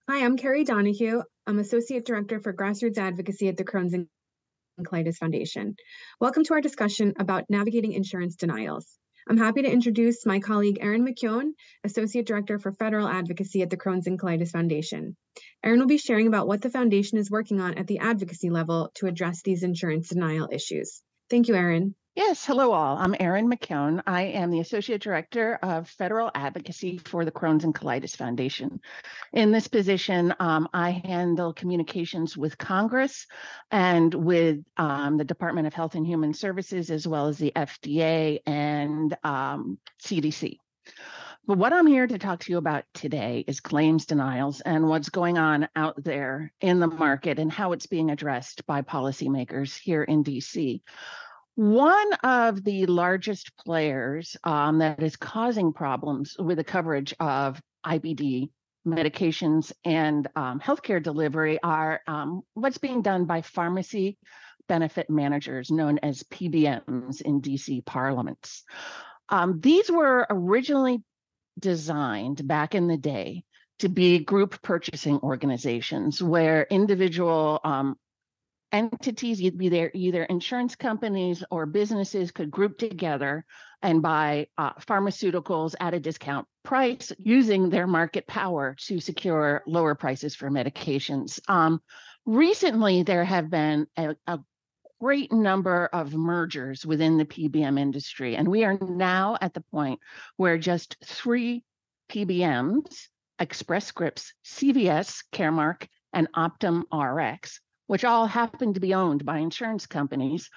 Hi, I'm Carrie Donahue. I'm Associate Director for Grassroots Advocacy at the Crohn's and Colitis Foundation. Welcome to our discussion about navigating insurance denials. I'm happy to introduce my colleague Erin McKeon, Associate Director for Federal Advocacy at the Crohn's and Colitis Foundation. Erin will be sharing about what the foundation is working on at the advocacy level to address these insurance denial issues. Thank you, Erin. Yes, hello all. I'm Erin McKeon. I am the Associate Director of Federal Advocacy for the Crohn's and Colitis Foundation. In this position, I handle communications with Congress and with the Department of Health and Human Services, as well as the FDA and CDC. But what I'm here to talk to you about today is claims denials and what's going on out there in the market and how it's being addressed by policymakers here in DC. One of the largest players that is causing problems with the coverage of IBD medications and healthcare delivery are what's being done by pharmacy benefit managers, known as PBMs in DC parliaments. These were originally designed back in the day to be group purchasing organizations where individual entities, either insurance companies or businesses, could group together and buy pharmaceuticals at a discount price using their market power to secure lower prices for medications. Recently, there have been a great number of mergers within the PBM industry, and we are now at the point where just 3 PBMs, Express Scripts, CVS, Caremark, and Optum Rx, which all happen to be owned by insurance companies,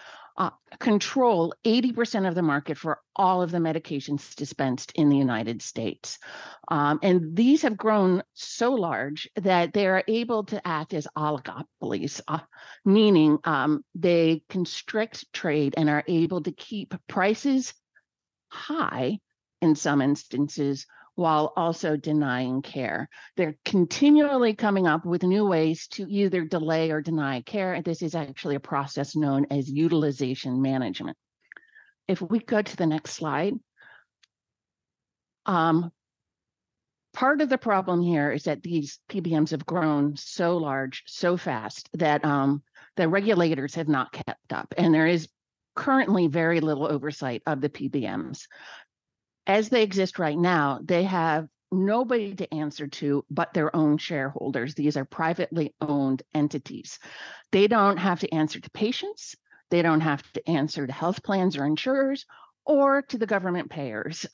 control 80% of the market for all of the medications dispensed in the United States. And these have grown so large that they are able to act as oligopolies, meaning they constrict trade and are able to keep prices high in some instances, while also denying care. They're continually coming up with new ways to either delay or deny care. And this is actually a process known as utilization management. If we go to the next slide, part of the problem here is that these PBMs have grown so large, so fast that the regulators have not kept up. And there is currently very little oversight of the PBMs. As they exist right now, they have nobody to answer to but their own shareholders. These are privately owned entities. They don't have to answer to patients. They don't have to answer to health plans or insurers or to the government payers.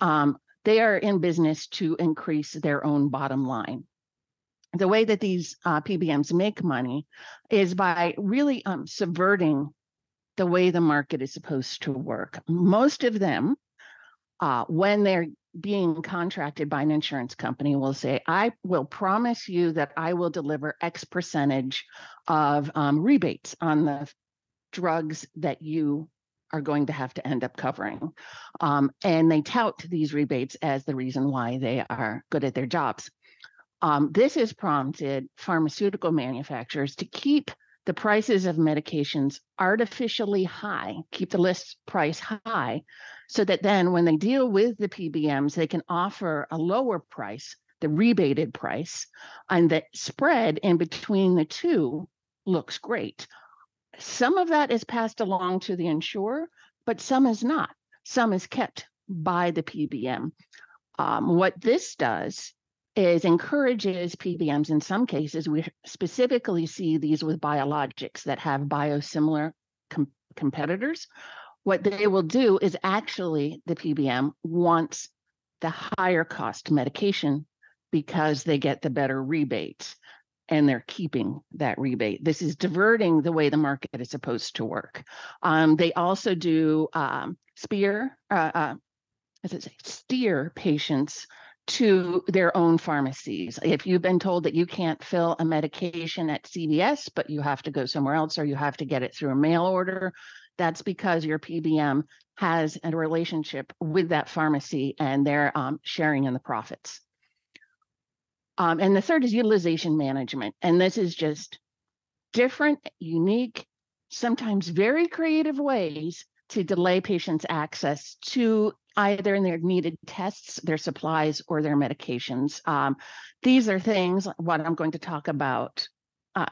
They are in business to increase their own bottom line. The way that these PBMs make money is by really subverting the way the market is supposed to work. Most of them, when they're being contracted by an insurance company, will say, I will promise you that I will deliver X percentage of rebates on the drugs that you are going to have to end up covering. And they tout these rebates as the reason why they are good at their jobs. This has prompted pharmaceutical manufacturers to keep the prices of medications artificially high, keep the list price high, so that then when they deal with the PBMs, they can offer a lower price, the rebated price, and the spread in between the two looks great. Some of that is passed along to the insurer, but some is not. Some is kept by the PBM. What this does is encourages PBMs. In some cases, we specifically see these with biologics that have biosimilar competitors. What they will do is actually the PBM wants the higher cost medication because they get the better rebates and they're keeping that rebate. This is diverting the way the market is supposed to work. They also do steer patients to their own pharmacies. If you've been told that you can't fill a medication at CVS, but you have to go somewhere else or you have to get it through a mail order, that's because your PBM has a relationship with that pharmacy and they're sharing in the profits. And the third is utilization management. And this is just different, unique, sometimes very creative ways to delay patients' access to either in their needed tests, their supplies, or their medications. These are things, what I'm going to talk about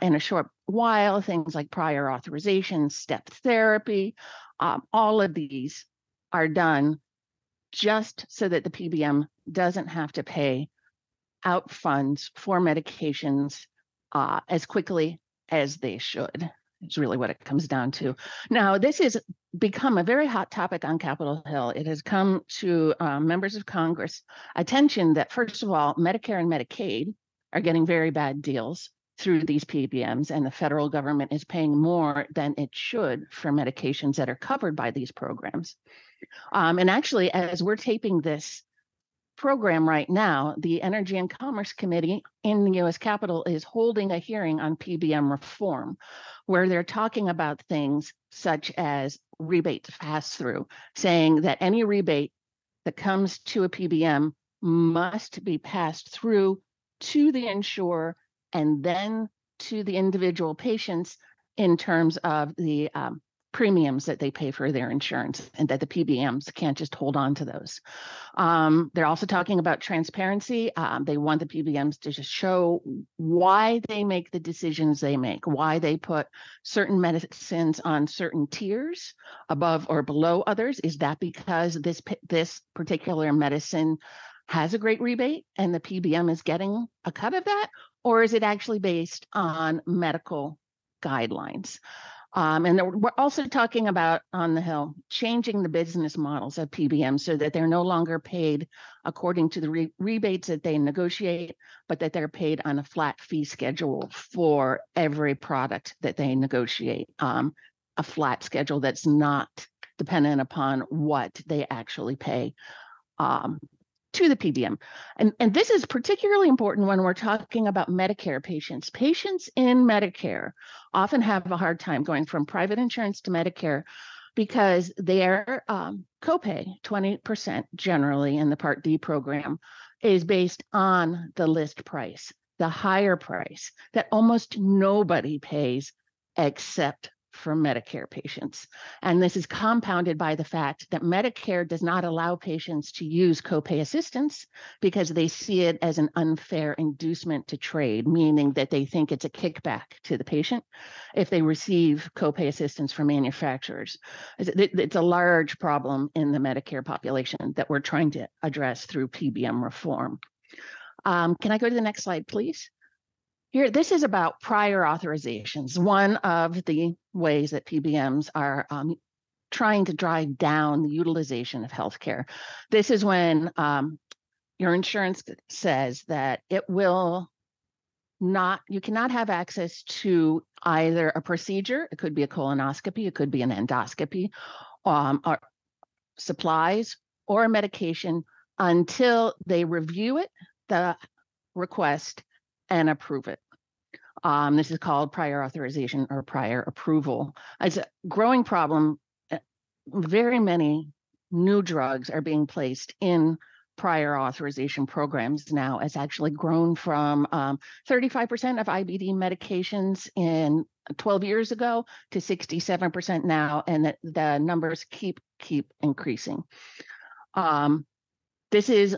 in a short while, things like prior authorization, step therapy. All of these are done just so that the PBM doesn't have to pay out funds for medications as quickly as they should. It's really what it comes down to. Now, this has become a very hot topic on Capitol Hill. It has come to members of Congress' attention that, first of all, Medicare and Medicaid are getting very bad deals through these PBMs, and the federal government is paying more than it should for medications that are covered by these programs. And actually, as we're taping this program right now, the Energy and Commerce Committee in the U.S. Capitol is holding a hearing on PBM reform, where they're talking about things such as rebate pass-through, saying that any rebate that comes to a PBM must be passed through to the insurer and then to the individual patients in terms of the premiums that they pay for their insurance, and that the PBMs can't just hold on to those. They're also talking about transparency. They want the PBMs to just show why they make the decisions they make, why they put certain medicines on certain tiers above or below others. Is that because this particular medicine has a great rebate and the PBM is getting a cut of that? Or is it actually based on medical guidelines? And we're also talking about, on the Hill, changing the business models of PBM so that they're no longer paid according to the rebates that they negotiate, but that they're paid on a flat fee schedule for every product that they negotiate, a flat schedule that's not dependent upon what they actually pay to the PBM. And this is particularly important when we're talking about Medicare patients. Patients in Medicare often have a hard time going from private insurance to Medicare because their copay, 20% generally in the Part D program, is based on the list price, the higher price that almost nobody pays except for Medicare patients. And this is compounded by the fact that Medicare does not allow patients to use copay assistance because they see it as an unfair inducement to trade, meaning that they think it's a kickback to the patient if they receive copay assistance from manufacturers. It's a large problem in the Medicare population that we're trying to address through PBM reform. Can I go to the next slide, please? Here, this is about prior authorizations. One of the ways that PBMs are trying to drive down the utilization of healthcare. This is when your insurance says that it will not, you cannot have access to either a procedure, it could be a colonoscopy, it could be an endoscopy, or supplies, or a medication until they review it, the request, and approve it. This is called prior authorization or prior approval. It's a growing problem. Very many new drugs are being placed in prior authorization programs now. It's actually grown from 35% of IBD medications in 12 years ago to 67% now, and the numbers keep increasing. This is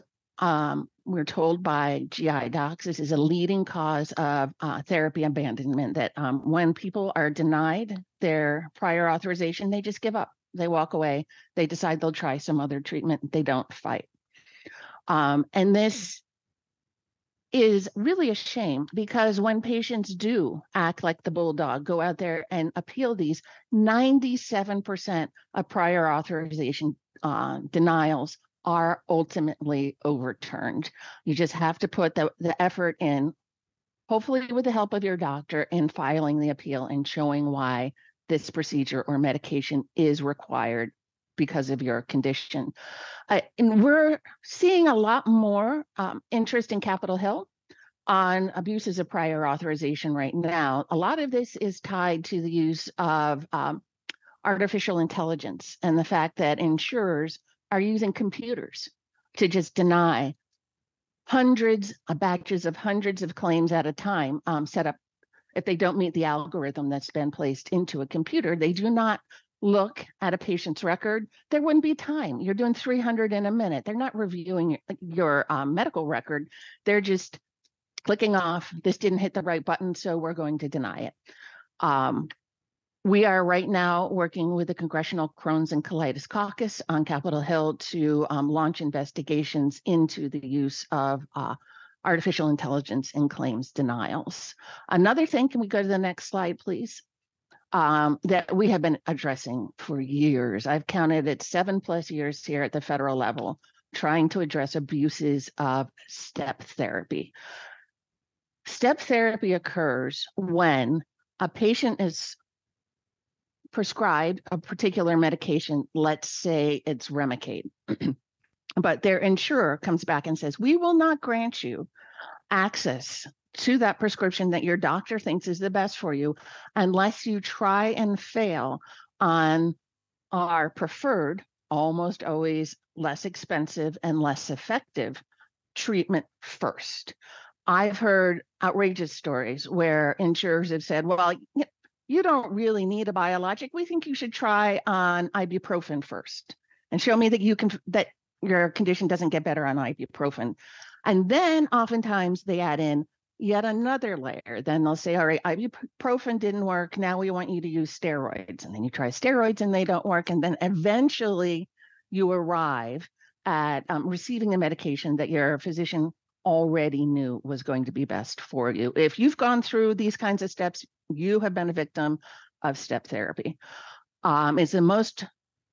we're told by GI docs, this is a leading cause of therapy abandonment, that when people are denied their prior authorization, they just give up. They walk away. They decide they'll try some other treatment. They don't fight. And this is really a shame, because when patients do act like the bulldog, go out there and appeal these, 97% of prior authorization denials are ultimately overturned. You just have to put the effort in, hopefully with the help of your doctor, in filing the appeal and showing why this procedure or medication is required because of your condition. And we're seeing a lot more interest in Capitol Hill on abuses of prior authorization right now. A lot of this is tied to the use of artificial intelligence and the fact that insurers are using computers to just deny batches of hundreds of claims at a time, set up. If they don't meet the algorithm that's been placed into a computer, they do not look at a patient's record, there wouldn't be time. You're doing 300 in a minute. They're not reviewing your medical record. They're just clicking off, this didn't hit the right button, so we're going to deny it. We are right now working with the Congressional Crohn's and Colitis Caucus on Capitol Hill to launch investigations into the use of artificial intelligence in claims denials. Another thing, can we go to the next slide, please? That we have been addressing for years. I've counted it 7+ years here at the federal level, trying to address abuses of step therapy. Step therapy occurs when a patient is prescribed a particular medication, let's say it's Remicade, but their insurer comes back and says, we will not grant you access to that prescription that your doctor thinks is the best for you unless you try and fail on our preferred, almost always less expensive and less effective treatment first. I've heard outrageous stories where insurers have said, well, you don't really need a biologic. We think you should try on ibuprofen first and show me that your condition doesn't get better on ibuprofen. And then oftentimes they add in yet another layer. Then they'll say, all right, ibuprofen didn't work. Now we want you to use steroids. And then you try steroids and they don't work. And then eventually you arrive at receiving a medication that your physician already knew was going to be best for you. If you've gone through these kinds of steps, you have been a victim of step therapy. It's the most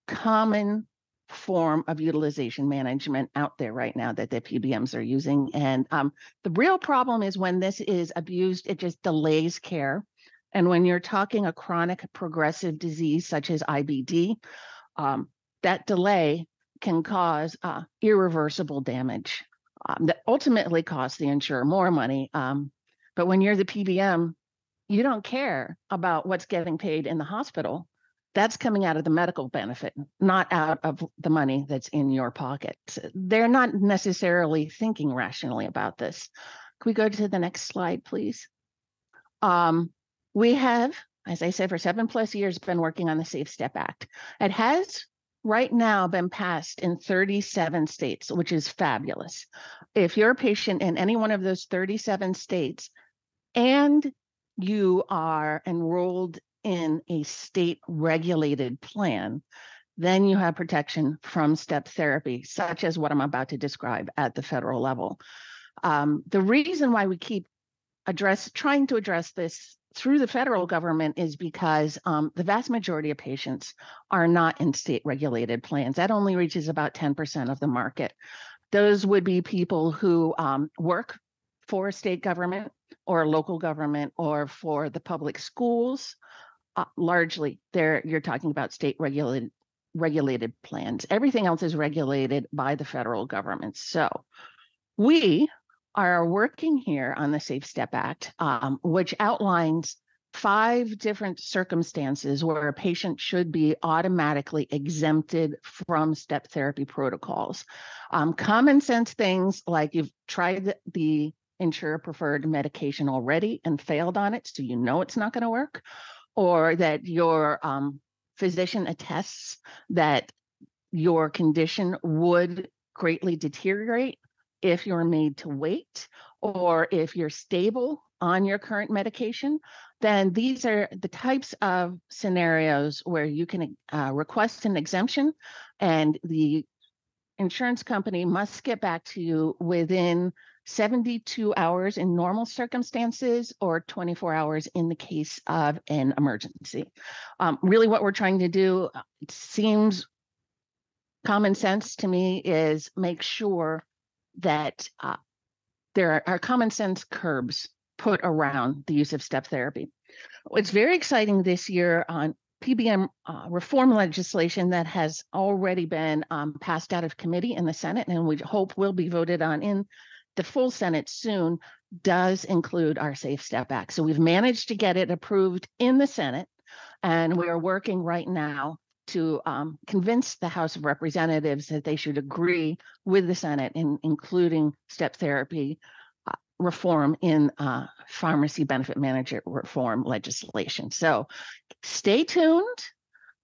common form of utilization management out there right now that the PBMs are using. And the real problem is when this is abused, it just delays care. And when you're talking a chronic progressive disease such as IBD, that delay can cause irreversible damage that ultimately costs the insurer more money. But when you're the PBM, you don't care about what's getting paid in the hospital. That's coming out of the medical benefit, not out of the money that's in your pocket. They're not necessarily thinking rationally about this. Can we go to the next slide, please? We have, as I said, for 7+ years, been working on the Safe Step Act. It has right now been passed in 37 states, which is fabulous. If you're a patient in any one of those 37 states and you are enrolled in a state-regulated plan, then you have protection from step therapy, such as what I'm about to describe at the federal level. The reason why we keep trying to address this through the federal government is because the vast majority of patients are not in state-regulated plans. That only reaches about 10% of the market. Those would be people who work for a state government or a local government or for the public schools. Largely, you're talking about state-regulated plans. Everything else is regulated by the federal government. So we are working here on the Safe Step Act, which outlines 5 different circumstances where a patient should be automatically exempted from step therapy protocols. Common sense things like you've tried the insurer preferred medication already and failed on it, so you know it's not going to work, or that your physician attests that your condition would greatly deteriorate if you're made to wait, or if you're stable on your current medication, then these are the types of scenarios where you can request an exemption, and the insurance company must get back to you within 72 hours in normal circumstances or 24 hours in the case of an emergency. Really what we're trying to do, it seems common sense to me, is make sure that there are common sense curbs put around the use of step therapy. What's very exciting this year on PBM reform legislation that has already been passed out of committee in the Senate, and we hope will be voted on in the full Senate soon, does include our Safe Step Act. So we've managed to get it approved in the Senate, and we are working right now to convince the House of Representatives that they should agree with the Senate in including step therapy reform in pharmacy benefit manager reform legislation. So stay tuned.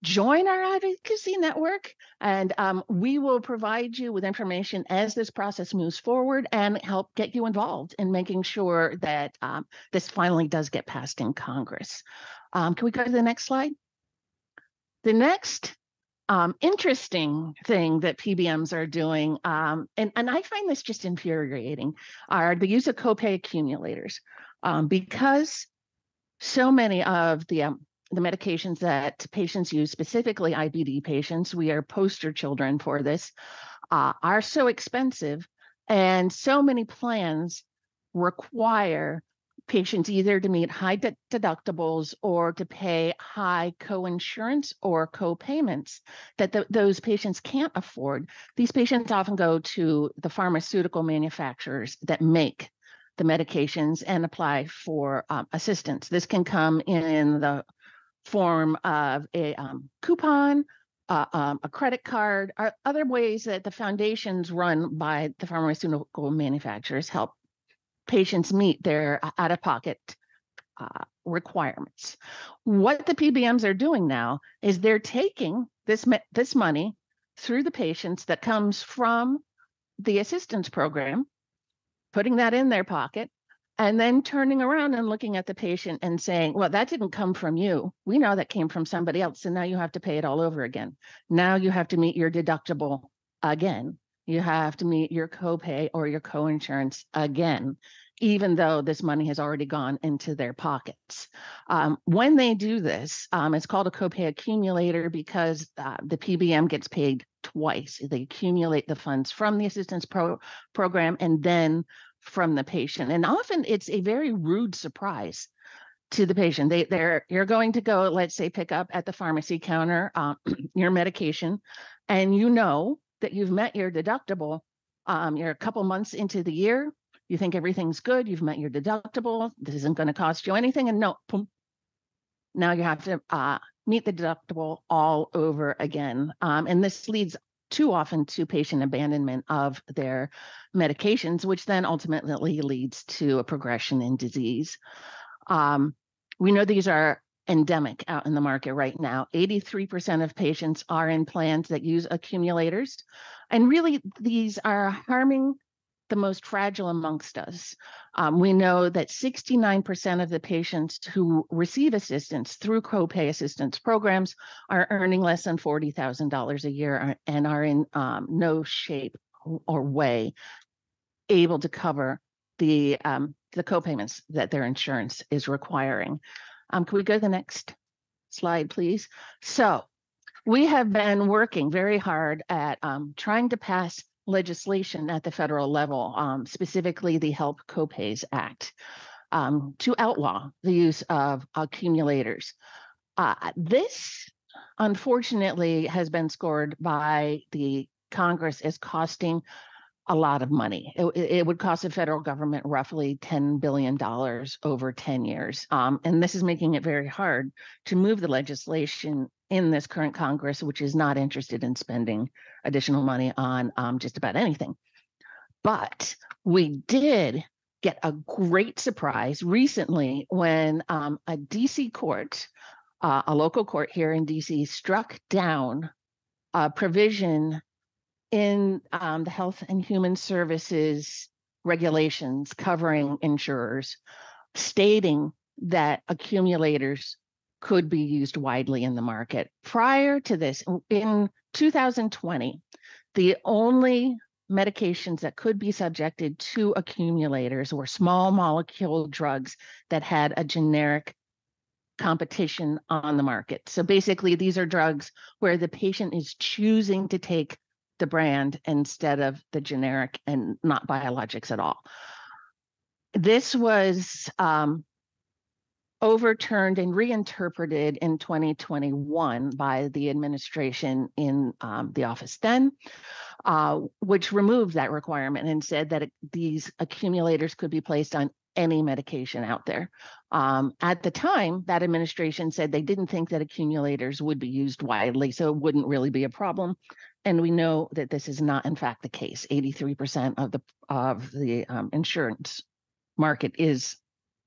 join our advocacy network, and we will provide you with information as this process moves forward and help get you involved in making sure that this finally does get passed in Congress. Can we go to the next slide? The next interesting thing that PBMs are doing, and I find this just infuriating, are the use of copay accumulators. Because so many of the medications that patients use, specifically IBD patients, we are poster children for this, are so expensive, and so many plans require patients either to meet high deductibles or to pay high coinsurance or co-payments that those patients can't afford. These patients often go to the pharmaceutical manufacturers that make the medications and apply for assistance. This can come in the form of a coupon, a credit card, or other ways that the foundations run by the pharmaceutical manufacturers help patients meet their out-of-pocket requirements. What the PBMs are doing now is they're taking this money through the patients that comes from the assistance program, putting that in their pocket, and then turning around and looking at the patient and saying, well, that didn't come from you. We know that came from somebody else, and now you have to pay it all over again. Now you have to meet your deductible again. You have to meet your copay or your coinsurance again, even though this money has already gone into their pockets. When they do this, it's called a copay accumulator because the PBM gets paid twice. They accumulate the funds from the assistance program and then from the patient. And often it's a very rude surprise to the patient. You're going to go, let's say, pick up at the pharmacy counter your medication, and you know that you've met your deductible. You're a couple months into the year. You think everything's good. You've met your deductible. This isn't going to cost you anything. And no, boom, now you have to meet the deductible all over again. And this leads too often to patient abandonment of their medications, which then ultimately leads to a progression in disease. We know these are endemic out in the market right now. 83% of patients are in plans that use accumulators. And really, these are harming the most fragile amongst us. We know that 69% of the patients who receive assistance through copay assistance programs are earning less than $40,000 a year and are in no shape or way able to cover the copayments that their insurance is requiring. Can we go to the next slide, please? So we have been working very hard at trying to pass legislation at the federal level, specifically the Help Copays Act, to outlaw the use of accumulators. This, unfortunately, has been scored by the Congress as costing a lot of money. It would cost the federal government roughly $10 billion over 10 years. And this is making it very hard to move the legislation in this current Congress, which is not interested in spending additional money on just about anything. But we did get a great surprise recently when a DC court, a local court here in DC, struck down a provision in the Health and Human Services regulations covering insurers, stating that accumulators could be used widely in the market. Prior to this, in 2020, the only medications that could be subjected to accumulators were small molecule drugs that had a generic competition on the market. So basically, these are drugs where the patient is choosing to take the brand instead of the generic and not biologics at all. This was overturned and reinterpreted in 2021 by the administration in the office then, which removed that requirement and said that these accumulators could be placed on any medication out there. At the time, that administration said they didn't think that accumulators would be used widely, so it wouldn't really be a problem. And we know that this is not, in fact, the case. 83% of the insurance market is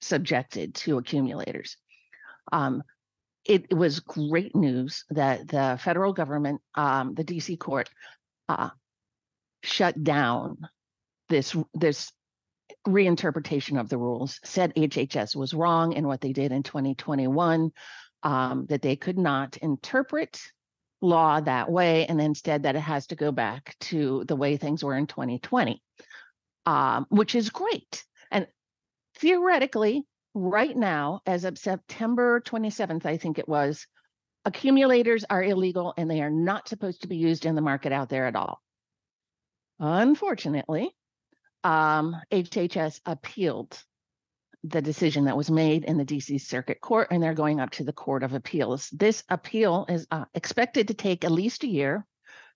subjected to accumulators. it was great news that the federal government, the DC court, shut down this reinterpretation of the rules, said HHS was wrong in what they did in 2021, that they could not interpret law that way, and instead that it has to go back to the way things were in 2020, which is great. And theoretically, right now, as of September 27th, I think it was, accumulators are illegal and they are not supposed to be used in the market out there at all. Unfortunately, HHS appealed the decision that was made in the DC Circuit Court, and they're going up to the Court of Appeals. This appeal is expected to take at least a year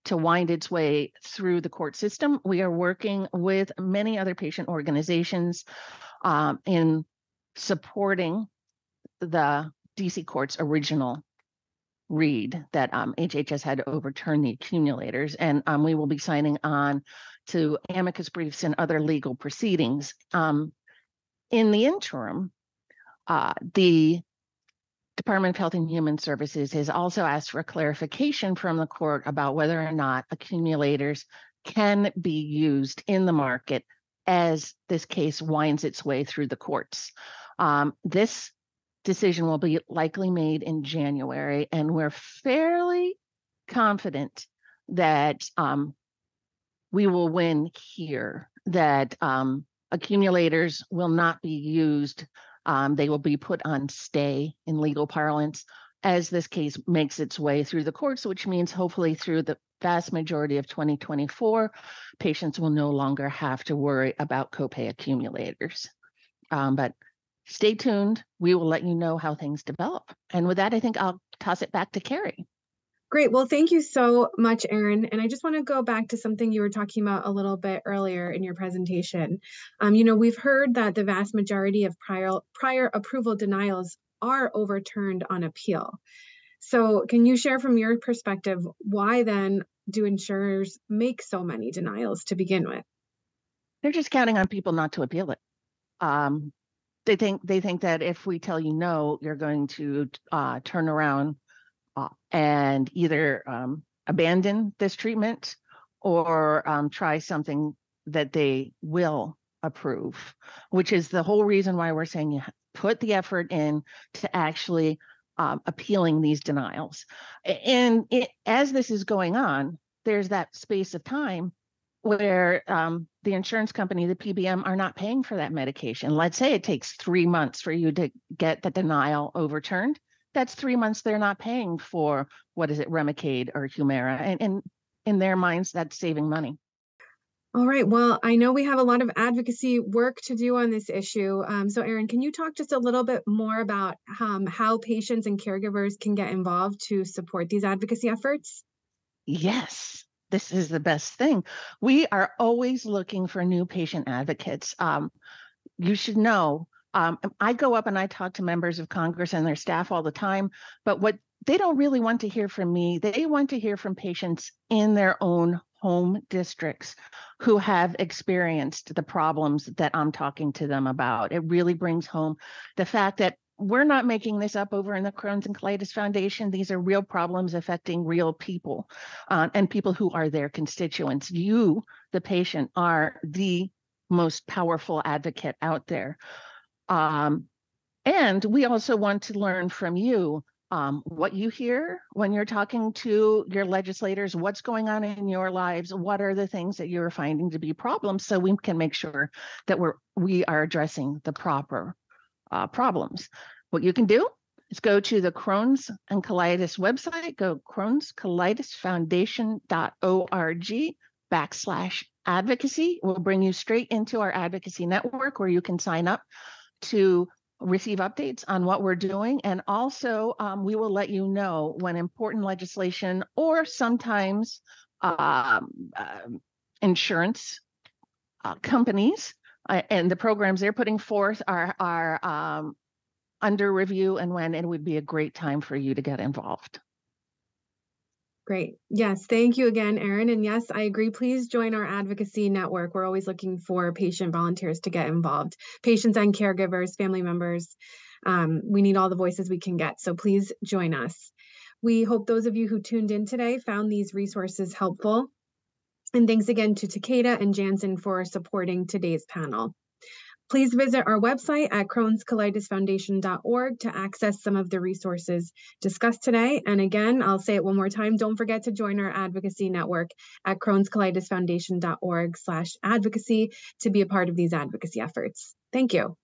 to wind its way through the court system. We are working with many other patient organizations in supporting the DC Court's original read that HHS had to overturn the accumulators, and we will be signing on to amicus briefs and other legal proceedings. In the interim, the Department of Health and Human Services has also asked for a clarification from the court about whether or not accumulators can be used in the market as this case winds its way through the courts. This decision will be likely made in January, and we're fairly confident that we will win here, that accumulators will not be used. They will be put on stay in legal parlance as this case makes its way through the courts, which means hopefully through the vast majority of 2024, patients will no longer have to worry about copay accumulators. But stay tuned. We will let you know how things develop. And with that, I think I'll toss it back to Carrie. Great. Well, thank you so much, Erin. And I just want to go back to something you were talking about a little bit earlier in your presentation. We've heard that the vast majority of prior approval denials are overturned on appeal. So can you share from your perspective, why then do insurers make so many denials to begin with? They're just counting on people not to appeal it. They think that if we tell you no, you're going to turn around and either abandon this treatment or try something that they will approve, which is the whole reason why we're saying you put the effort in to actually appealing these denials. And as this is going on, there's that space of time where the insurance company, the PBM, are not paying for that medication. Let's say it takes 3 months for you to get the denial overturned. That's 3 months they're not paying for, Remicade or Humira. And in their minds, that's saving money. All right. Well, I know we have a lot of advocacy work to do on this issue. So Erin, can you talk just a little bit more about how patients and caregivers can get involved to support these advocacy efforts? Yes, this is the best thing. We are always looking for new patient advocates. You should know, I go up and I talk to members of Congress and their staff all the time, but what they don't really want to hear from me, they want to hear from patients in their own home districts who have experienced the problems that I'm talking to them about. It really brings home the fact that we're not making this up over in the Crohn's and Colitis Foundation. These are real problems affecting real people and people who are their constituents. You, the patient, are the most powerful advocate out there. And we also want to learn from you what you hear when you're talking to your legislators, what's going on in your lives, what are the things that you're finding to be problems, so we can make sure that we are addressing the proper problems. What you can do is go to the Crohn's and Colitis website, go crohnscolitisfoundation.org/advocacy. We'll bring you straight into our advocacy network where you can sign up to receive updates on what we're doing. And also we will let you know when important legislation or sometimes insurance companies and the programs they're putting forth are under review, and when it would be a great time for you to get involved. Great. Yes, thank you again, Erin. And yes, I agree. Please join our advocacy network. We're always looking for patient volunteers to get involved, patients and caregivers, family members. We need all the voices we can get. So please join us. We hope those of you who tuned in today found these resources helpful. And thanks again to Takeda and Janssen for supporting today's panel. Please visit our website at crohnscolitisfoundation.org to access some of the resources discussed today. And again, I'll say it one more time, don't forget to join our advocacy network at crohnscolitisfoundation.org/advocacy to be a part of these advocacy efforts. Thank you.